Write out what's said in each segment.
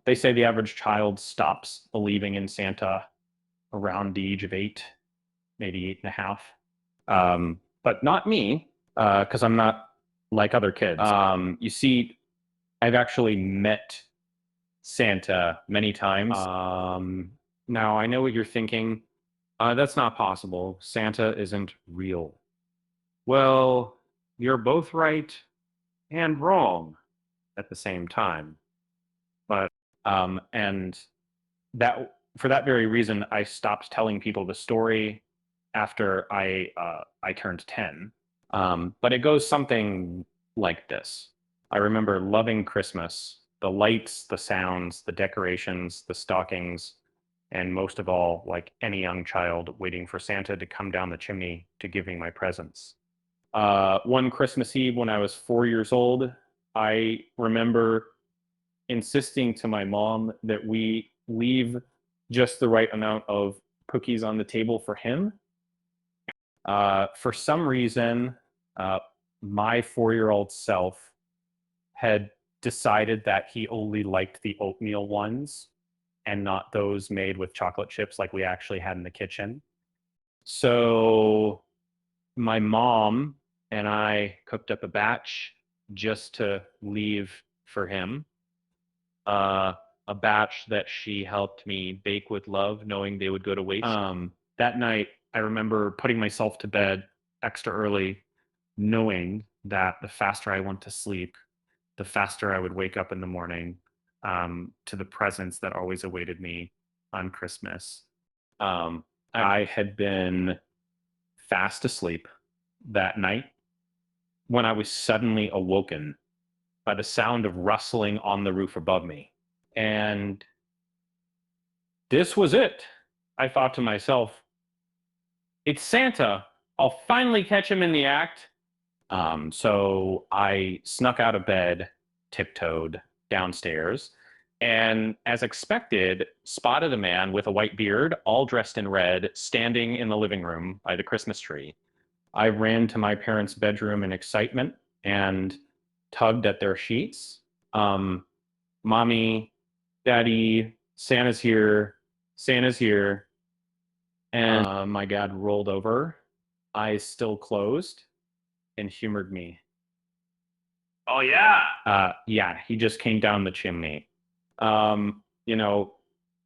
They say the average child stops believing in Santa around the age of 8, maybe 8.5. But not me, because I'm not like other kids. You see, I've actually met Santa many times. Now, I know what you're thinking. That's not possible. Santa isn't real. Well, you're both right and wrong at the same time. But and that for that very reason, I stopped telling people the story after I turned 10. But it goes something like this. I remember loving Christmas, the lights, the sounds, the decorations, the stockings, and most of all, like any young child, waiting for Santa to come down the chimney to give me my presents. One Christmas Eve when I was 4 years old, I remember insisting to my mom that we leave just the right amount of cookies on the table for him. For some reason, uh, my 4-year-old self had decided that he only liked the oatmeal ones and not those made with chocolate chips like we actually had in the kitchen. So my mom and I cooked up a batch just to leave for him. Uh, a batch that she helped me bake with love, knowing they would go to waste. That night, I remember putting myself to bed extra early, knowing that the faster I went to sleep, the faster I would wake up in the morning to the presents that always awaited me on Christmas. I had been fast asleep that night when I was suddenly awoken by the sound of rustling on the roof above me. And this was it. I thought to myself, it's Santa. I'll finally catch him in the act. So I snuck out of bed, tiptoed downstairs, and as expected, spotted a man with a white beard, all dressed in red, standing in the living room by the Christmas tree. I ran to my parents' bedroom in excitement and tugged at their sheets. Um, Mommy, Daddy, Santa's here, Santa's here. And my dad rolled over, eyes still closed, and humored me. Oh yeah. Yeah, he just came down the chimney. Um, you know,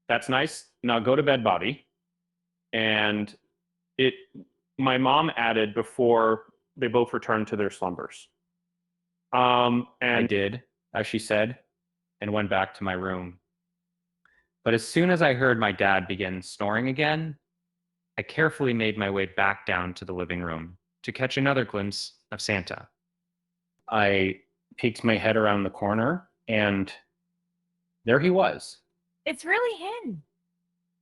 that's nice. Now go to bed, Bobby. And it, my mom added before they both returned to their slumbers. And I did, as she said, and went back to my room. But as soon as I heard my dad begin snoring again, I carefully made my way back down to the living room to catch another glimpse of Santa. I peeked my head around the corner, and there he was. It's really him.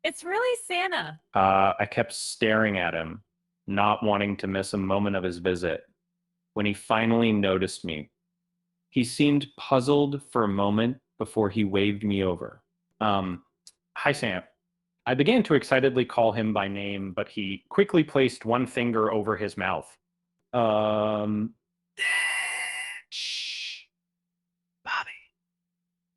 It's really Santa. I kept staring at him, not wanting to miss a moment of his visit. When he finally noticed me, he seemed puzzled for a moment before he waved me over. Um, Hi, Sam. I began to excitedly call him by name, but he quickly placed one finger over his mouth. Um, Shh, Bobby,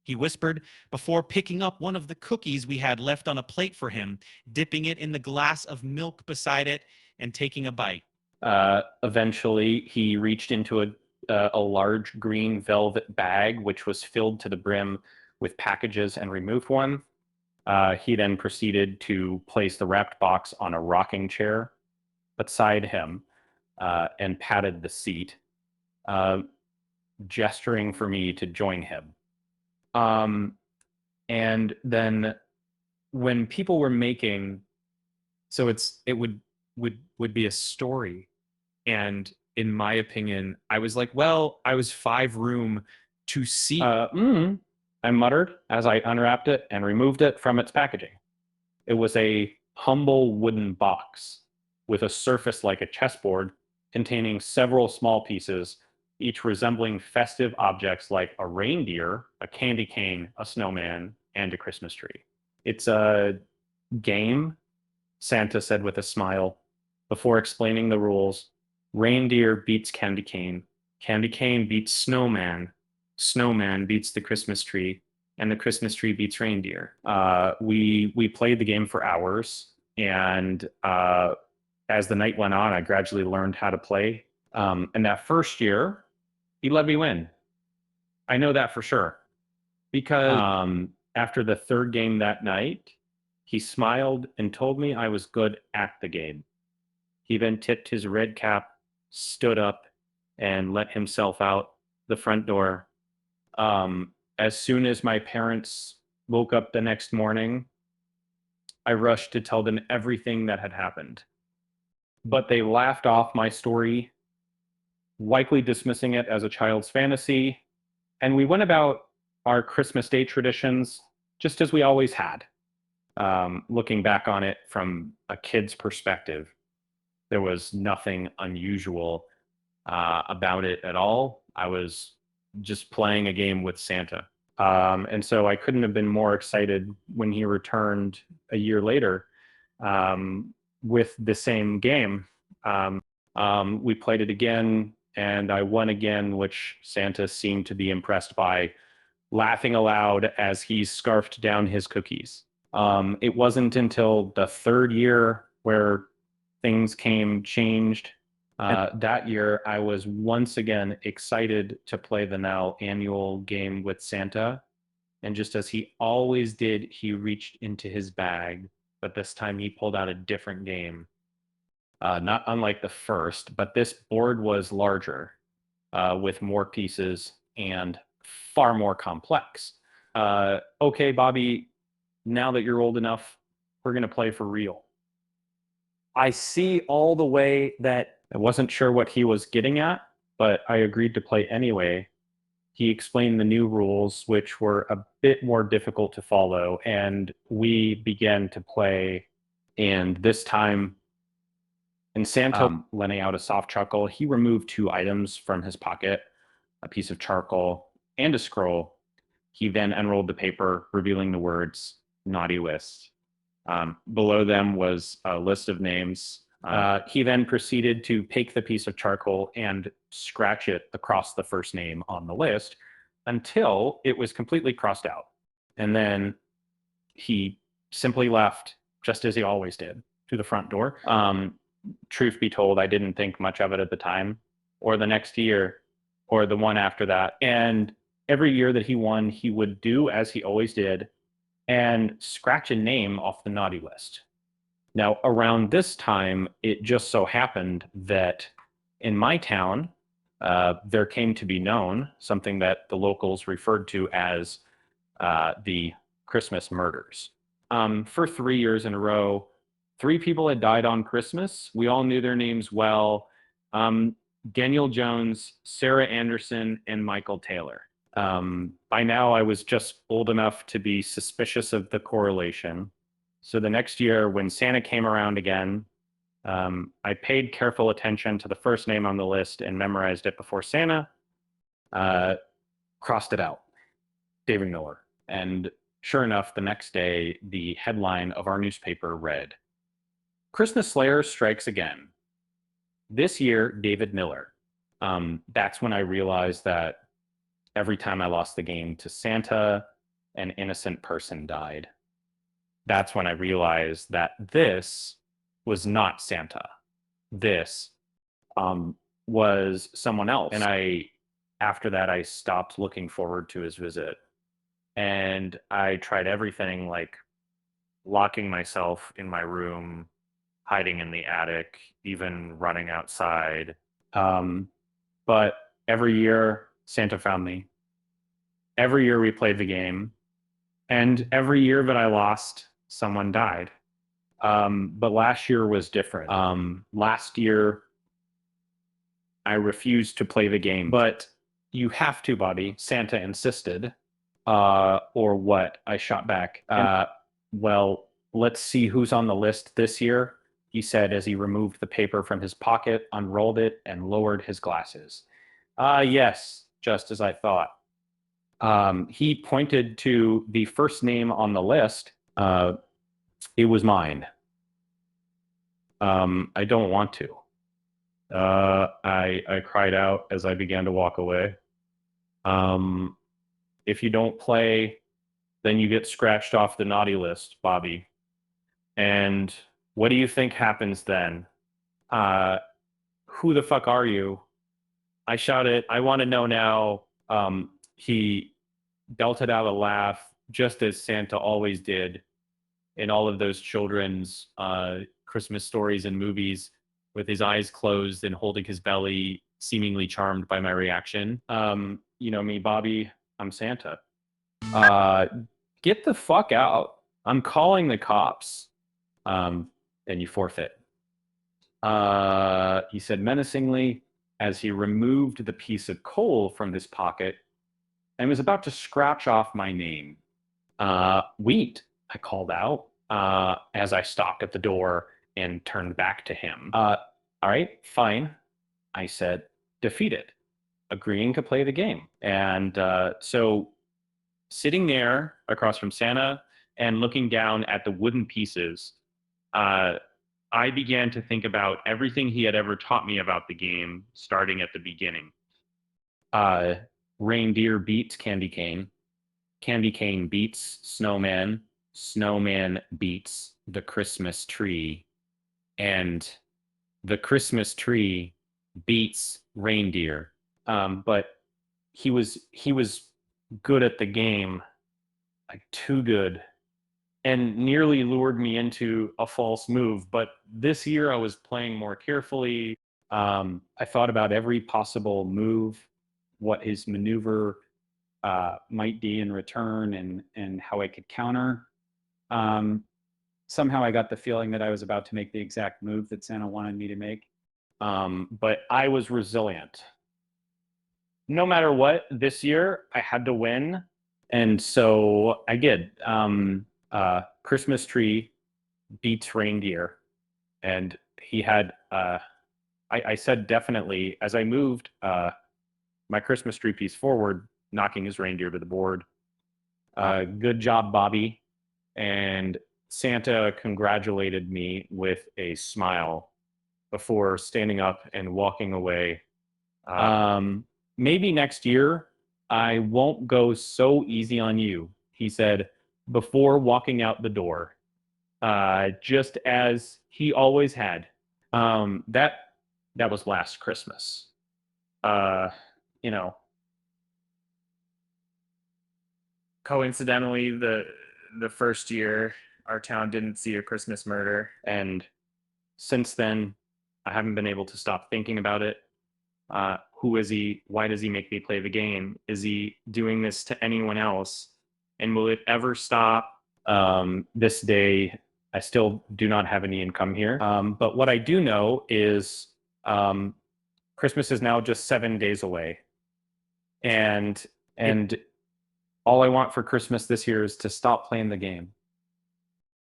he whispered before picking up one of the cookies we had left on a plate for him, dipping it in the glass of milk beside it, and taking a bite. Eventually, he reached into a large green velvet bag, which was filled to the brim with packages, and removed one. He then proceeded to place the wrapped box on a rocking chair beside him and patted the seat, uh, gesturing for me to join him. Um, and then when people were making, so it would be a story, and in my opinion, I was like, well, I was 5 room to see. I muttered as I unwrapped it and removed it from its packaging. It was a humble wooden box with a surface like a chessboard containing several small pieces, each resembling festive objects like a reindeer, a candy cane, a snowman, and a Christmas tree. It's a game, Santa said with a smile, before explaining the rules. Reindeer beats candy cane beats snowman beats the Christmas tree, and the Christmas tree beats reindeer. We played the game for hours, and as the night went on, I gradually learned how to play. And that first year, he let me win. I know that for sure because after the third game that night, he smiled and told me I was good at the game. He then tipped his red cap, stood up, and let himself out the front door. As soon as my parents woke up the next morning, I rushed to tell them everything that had happened. But they laughed off my story, likely dismissing it as a child's fantasy. And we went about our Christmas Day traditions just as we always had. Looking back on it from a kid's perspective, there was nothing unusual about it at all. I was just playing a game with Santa. And so I couldn't have been more excited when he returned a year later with the same game. We played it again, and I won again, which Santa seemed to be impressed by, laughing aloud as he scarfed down his cookies. It wasn't until the third year where things changed. That year, I was once again excited to play the now annual game with Santa. And just as he always did, he reached into his bag, but this time he pulled out a different game. Not unlike the first, but this board was larger, with more pieces and far more complex. Okay, Bobby, now that you're old enough, we're going to play for real. I see all the way that I wasn't sure what he was getting at, but I agreed to play anyway. He explained the new rules, which were a bit more difficult to follow, and we began to play. And this time, in Santa letting out a soft chuckle, he removed 2 items from his pocket, a piece of charcoal and a scroll. He then unrolled the paper, revealing the words "Naughty List." Below them was a list of names. He then proceeded to take the piece of charcoal and scratch it across the first name on the list until it was completely crossed out. And then he simply left, just as he always did, to the front door. Truth be told, I didn't think much of it at the time, or the next year, or the one after that. And every year that he won, he would do as he always did and scratch a name off the naughty list. Now, around this time, it just so happened that in my town, there came to be known something that the locals referred to as the Christmas murders. For 3 years in a row, 3 people had died on Christmas. We all knew their names well. Daniel Jones, Sarah Anderson, and Michael Taylor. By now, I was just old enough to be suspicious of the correlation. So the next year, when Santa came around again, I paid careful attention to the first name on the list and memorized it before Santa crossed it out, David Miller. And sure enough, the next day, the headline of our newspaper read, "Christmas Slayer strikes again. This year, David Miller." That's when I realized that every time I lost the game to Santa, an innocent person died. That's when I realized that this was not Santa. This was someone else. And after that, I stopped looking forward to his visit. And I tried everything, like locking myself in my room, hiding in the attic, even running outside. But every year, Santa found me. Every year we played the game. And every year that I lost, someone died. But last year was different. Last year, I refused to play the game. But you have to, Bobby. Santa insisted. Or what? I shot back. Well, let's see who's on the list this year, he said as he removed the paper from his pocket, unrolled it, and lowered his glasses. Yes, just as I thought. He pointed to the first name on the list. It was mine. I don't want to. I cried out as I began to walk away. If you don't play, then you get scratched off the naughty list, Bobby. And what do you think happens then? Who the fuck are you? I shouted, I want to know now. He belted out a laugh, just as Santa always did in all of those children's Christmas stories and movies, with his eyes closed and holding his belly, seemingly charmed by my reaction. You know me, Bobby, I'm Santa. Get the fuck out. I'm calling the cops. And you forfeit. He said menacingly as he removed the piece of coal from his pocket and was about to scratch off my name. Wheat, I called out as I stopped at the door and turned back to him. All right, fine, I said, defeated, agreeing to play the game. And so sitting there across from Santa and looking down at the wooden pieces, I began to think about everything he had ever taught me about the game, starting at the beginning. Reindeer beats candy cane beats snowman, snowman beats the Christmas tree, and the Christmas tree beats reindeer. But he was good at the game, like too good, and nearly lured me into a false move. But this year I was playing more carefully. I thought about every possible move, what his maneuver might be in return, and how I could counter. Somehow I got the feeling that I was about to make the exact move that Santa wanted me to make. But I was resilient. No matter what, this year I had to win. And so I did. Christmas tree beats reindeer. And he had, I said definitely, as I moved my Christmas tree piece forward, knocking his reindeer to the board. Good job, Bobby. And Santa congratulated me with a smile before standing up and walking away. Maybe next year I won't go so easy on you, he said before walking out the door, just as he always had. That was last Christmas. You know, coincidentally, the first year our town didn't see a Christmas murder, and since then I haven't been able to stop thinking about it. Who is he? Why does he make me play the game? Is he doing this to anyone else? And will it ever stop? This day, I still do not have any income here. But what I do know is Christmas is now just 7 days away. And all I want for Christmas this year is to stop playing the game.